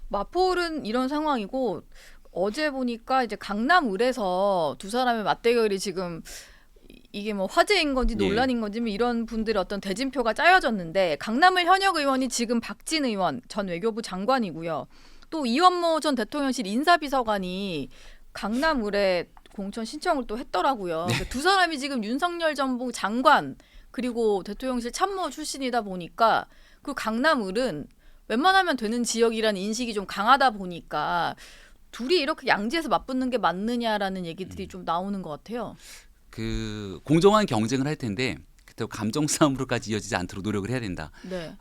마포는 이런 상황이고 어제 보니까 이제 강남을에서 두 사람의 맞대결이 지금 이게 뭐 화제인 건지 예. 논란인 건지 뭐 이런 분들의 어떤 대진표가 짜여졌는데 강남을 현역 의원이 지금 박진 의원 전 외교부 장관이고요. 또 이원모 전 대통령실 인사비서관이 강남을에 공천 신청을 또 했더라고요. 네. 그두 사람이 지금 윤석열 정부 장관 그리고 대통령실 참모 출신이다 보니까 그 강남을은 웬만하면 되는 지역이라는 인식이 좀 강하다 보니까 둘이 이렇게 양지에서 맞붙는 게 맞느냐라는 얘기들이 좀 나오는 것 같아요. 그 공정한 경쟁을 할 텐데 그때 감정 싸움으로까지 이어지지 않도록 노력을 해야 된다. 네.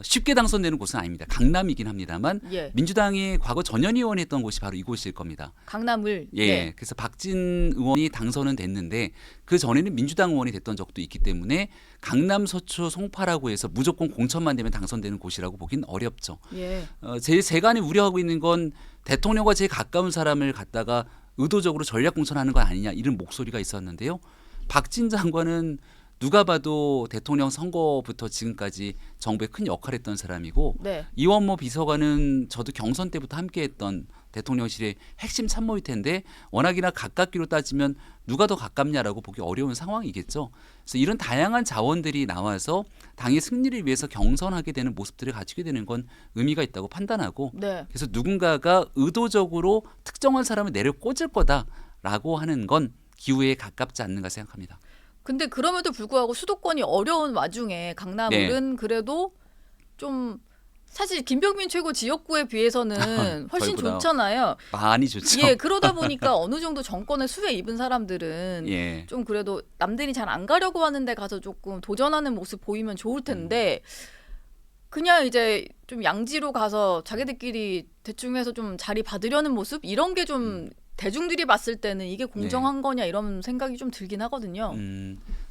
쉽게 당선되는 곳은 아닙니다. 강남이긴 합니다만 예. 민주당이 과거 전현 의원 했던 곳이 바로 이곳일 겁니다. 강남을. 예. 네. 그래서 박진 의원이 당선은 됐는데 그 전에는 민주당 의원이 됐던 적도 있기 때문에 강남, 서초, 송파라고 해서 무조건 공천만 되면 당선되는 곳이라고 보긴 어렵죠. 예. 제가 우려하고 있는 건 대통령과 제일 가까운 사람을 갖다가 의도적으로 전략 공천하는 거 아니냐 이런 목소리가 있었는데요. 박진 장관은 누가 봐도 대통령 선거부터 지금까지 정부에 큰 역할을 했던 사람이고 네. 이원모 비서관은 저도 경선 때부터 함께했던 대통령실의 핵심 참모일 텐데 워낙이나 가깝기로 따지면 누가 더 가깝냐라고 보기 어려운 상황이겠죠. 그래서 이런 다양한 자원들이 나와서 당의 승리를 위해서 경선하게 되는 모습들을 가지게 되는 건 의미가 있다고 판단하고 네. 그래서 누군가가 의도적으로 특정한 사람을 내려 꽂을 거다라고 하는 건 기후에 가깝지 않는가 생각합니다. 근데 그럼에도 불구하고 수도권이 어려운 와중에 네. 강남을은 그래도 좀 사실 김병민 최고 지역구에 비해서는 훨씬 저희보다 좋잖아요. 많이 좋죠. 예, 그러다 보니까 어느 정도 정권의 수혜에 입은 사람들은 예. 좀 그래도 남들이 잘 안 가려고 하는데 가서 조금 도전하는 모습 보이면 좋을 텐데 그냥 이제 좀 양지로 가서 자기들끼리 대충 해서 좀 자리 받으려는 모습 이런 게 좀 대중들이 봤을 때는 이게 공정한 거냐 이런 생각이 좀 들긴 하거든요.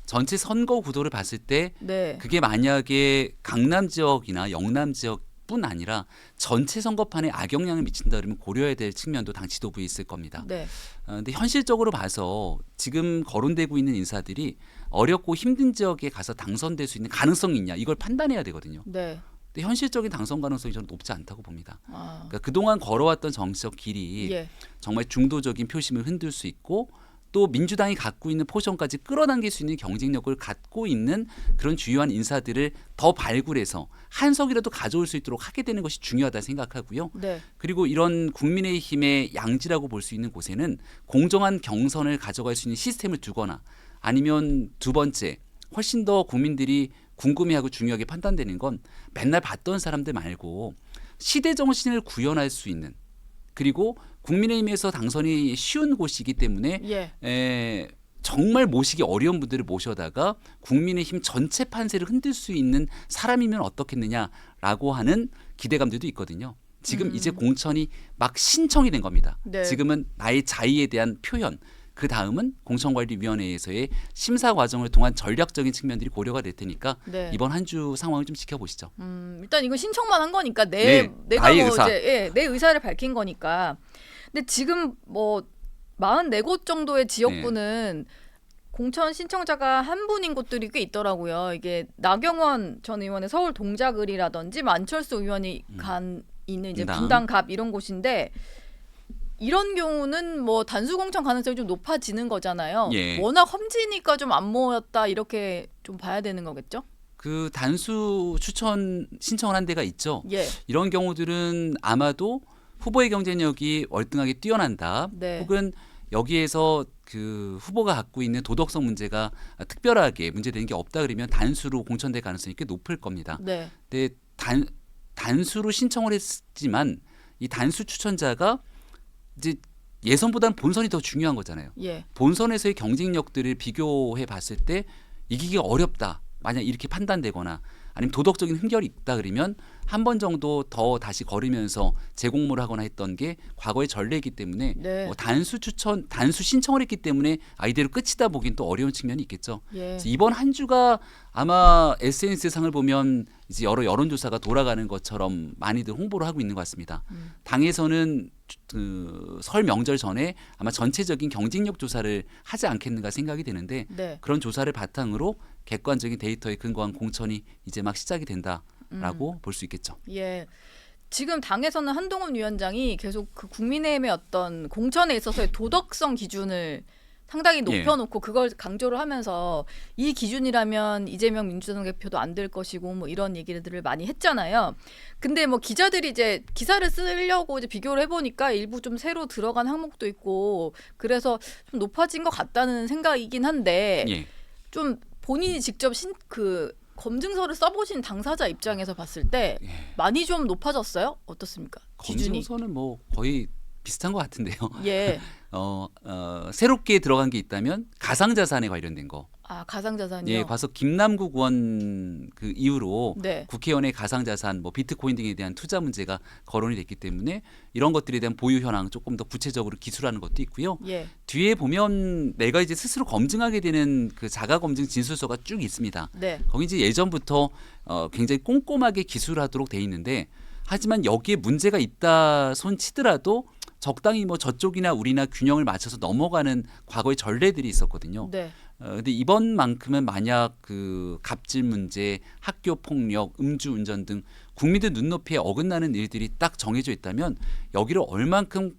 전체 선거 구도를 봤을 때 네. 그게 만약에 강남 지역이나 영남 지역뿐 아니라 전체 선거판에 악영향을 미친다 그러면 고려해야 될 측면도 당 지도부에 있을 겁니다. 네. 근데 현실적으로 봐서 지금 거론되고 있는 인사들이 어렵고 힘든 지역에 가서 당선될 수 있는 가능성이 있냐 이걸 판단해야 되거든요. 네. 근데 현실적인 당선 가능성이 저는 높지 않다고 봅니다. 아. 그러니까 그동안 걸어왔던 정치적 길이 예. 정말 중도적인 표심을 흔들 수 있고 또 민주당이 갖고 있는 포션까지 끌어당길 수 있는 경쟁력을 갖고 있는 그런 주요한 인사들을 더 발굴해서 한 석이라도 가져올 수 있도록 하게 되는 것이 중요하다 생각하고요. 네. 그리고 이런 국민의힘의 양지라고 볼 수 있는 곳에는 공정한 경선을 가져갈 수 있는 시스템을 두거나 아니면 두 번째 훨씬 더 국민들이 궁금해하고 중요하게 판단되는 건 맨날 봤던 사람들 말고 시대 정신을 구현할 수 있는 그리고 국민의힘에서 당선이 쉬운 곳이기 때문에 예. 정말 모시기 어려운 분들을 모셔다가 국민의힘 전체 판세를 흔들 수 있는 사람이면 어떻겠느냐라고 하는 기대감들도 있거든요. 지금 이제 공천이 막 신청이 된 겁니다. 네. 지금은 나의 자의에 대한 표현. 그 다음은 공천관리위원회에서의 심사 과정을 통한 전략적인 측면들이 고려가 될 테니까 네. 이번 한 주 상황을 좀 지켜보시죠. 일단 이건 신청만 한 거니까 네, 내가 나의 뭐 의사. 이제 내 의사를 밝힌 거니까. 근데 지금 뭐 44곳 정도의 지역구는 공천 신청자가 한 분인 곳들이 꽤 있더라고요. 이게 나경원 전 의원의 서울 동작을이라든지 안철수 의원이 있는 이제 분당 갑 이런 곳인데 이런 경우는 뭐 단수 공천 가능성이 좀 높아지는 거잖아요. 예. 워낙 험지니까 좀 안 모였다 이렇게 좀 봐야 되는 거겠죠? 그 단수 추천 신청을 한 데가 있죠. 예. 이런 경우들은 아마도 후보의 경쟁력이 월등하게 뛰어난다. 네. 혹은 여기에서 그 후보가 갖고 있는 도덕성 문제가 특별하게 문제되는 게 없다 그러면 단수로 공천될 가능성이 꽤 높을 겁니다. 네. 근데 단수로 신청을 했지만 이 단수 추천자가 이제 예선보다는 본선이 더 중요한 거잖아요. 예. 본선에서의 경쟁력들을 비교해 봤을 때 이기기가 어렵다. 만약 이렇게 판단되거나 아니면 도덕적인 흠결이 있다 그러면 한 번 정도 더 다시 걸으면서 재공모를 하거나 했던 게 과거의 전례이기 때문에 네. 뭐 단수 신청을 했기 때문에 이대로 끝이다 보긴 또 어려운 측면이 있겠죠. 예. 그래서 이번 한 주가 아마 SNS 상을 보면 이제 여러 여론조사가 돌아가는 것처럼 많이들 홍보를 하고 있는 것 같습니다. 당에서는 그 설 명절 전에 아마 전체적인 경쟁력 조사를 하지 않겠는가 생각이 되는데 네. 그런 조사를 바탕으로 객관적인 데이터에 근거한 공천이 이제 막 시작이 된다라고 볼 수 있겠죠. 예. 지금 당에서는 한동훈 위원장이 계속 그 국민의힘의 어떤 공천에 있어서의 도덕성 기준을 상당히 높여놓고 그걸 강조를 하면서 이 기준이라면 이재명 민주당 대표도 안 될 것이고 뭐 이런 얘기들을 많이 했잖아요. 근데 뭐 기자들이 이제 기사를 쓰려고 이제 비교를 해보니까 일부 좀 새로 들어간 항목도 있고 그래서 좀 높아진 것 같다는 생각이긴 한데 예. 좀 본인이 직접 그 검증서를 써보신 당사자 입장에서 봤을 때 많이 좀 높아졌어요? 어떻습니까? 기준이. 검증서는 뭐 거의 비슷한 것 같은데요. 예. 새롭게 들어간 게 있다면 가상자산에 관련된 거. 아 가상자산이요. 예, 과서 김남국 의원 그 이후로 네. 국회의원의 가상자산, 뭐 비트코인 등에 대한 투자 문제가 거론이 됐기 때문에 이런 것들에 대한 보유 현황 조금 더 구체적으로 기술하는 것도 있고요. 예. 뒤에 보면 내가 이제 스스로 검증하게 되는 그 자가 검증 진술서가 쭉 있습니다. 네. 거기 이제 예전부터 굉장히 꼼꼼하게 기술하도록 돼 있는데 하지만 여기에 문제가 있다 손 치더라도 적당히 뭐 저쪽이나 우리나 균형을 맞춰서 넘어가는 과거의 전례들이 있었거든요. 네. 근데 이번만큼은 만약 그 갑질 문제, 학교 폭력, 음주운전 등 국민들 눈높이에 어긋나는 일들이 딱 정해져 있다면 여기를 얼만큼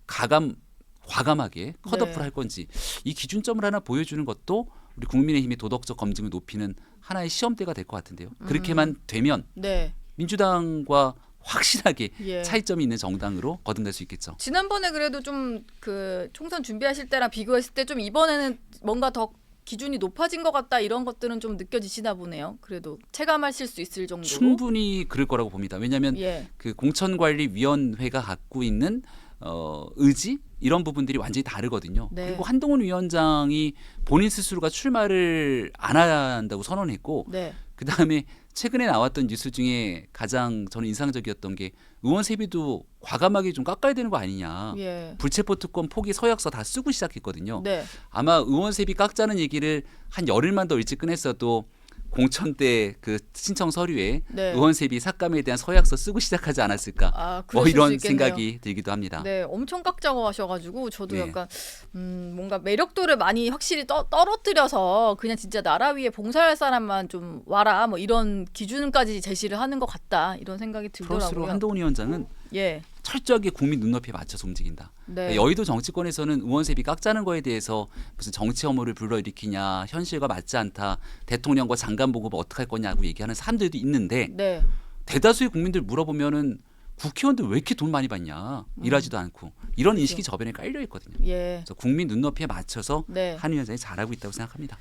과감하게 컷오프를 네. 할 건지 이 기준점을 하나 보여주는 것도 우리 국민의힘의 도덕적 검증을 높이는 하나의 시험대가 될 것 같은데요. 그렇게만 되면 네. 민주당과 확실하게 예. 차이점이 있는 정당으로 거듭날 수 있겠죠. 지난번에 그래도 좀 그 총선 준비하실 때랑 비교했을 때 좀 이번에는 뭔가 더 기준이 높아진 것 같다 이런 것들은 좀 느껴지시나 보네요. 그래도 체감하실 수 있을 정도로. 충분히 그럴 거라고 봅니다. 왜냐하면 예. 그 공천관리위원회가 갖고 있는 의지 이런 부분들이 완전히 다르거든요. 네. 그리고 한동훈 위원장이 본인 스스로가 출마를 안 한다고 선언했고 네. 그다음에 최근에 나왔던 뉴스 중에 가장 저는 인상적이었던 게 의원 세비도 과감하게 좀 깎아야 되는 거 아니냐. 예. 불체포 특권 포기 서약서 다 쓰고 시작했거든요. 네. 아마 의원 세비 깎자는 얘기를 한 열흘만 더 일찍 꺼냈어도 공천 때 그 신청 서류에 네. 의원 세비 삭감에 대한 서약서 쓰고 시작하지 않았을까. 아, 뭐 그러실 수 이런 있겠네요. 생각이 들기도 합니다. 네, 엄청 깎자고 하셔가지고 저도 네. 약간 뭔가 매력도를 많이 확실히 떨어뜨려서 그냥 진짜 나라 위에 봉사할 사람만 좀 와라 뭐 이런 기준까지 제시를 하는 것 같다 이런 생각이 그럴수록 들더라고요. 한동훈 위원장은 예, 철저하게 국민 눈높이에 맞춰서 움직인다. 네, 여의도 정치권에서는 의원 세비 깎자는 거에 대해서 무슨 정치 혐오를 불러일으키냐, 현실과 맞지 않다, 대통령과 장관 보고 어떻게 할 거냐고 얘기하는 사람들도 있는데 네, 대다수의 국민들 물어보면은 국회의원들 왜 이렇게 돈 많이 받냐, 일하지도 않고 이런 인식이 저변에 깔려 있거든요. 예, 그래서 국민 눈높이에 맞춰서 네. 한 위원장이 잘하고 있다고 생각합니다.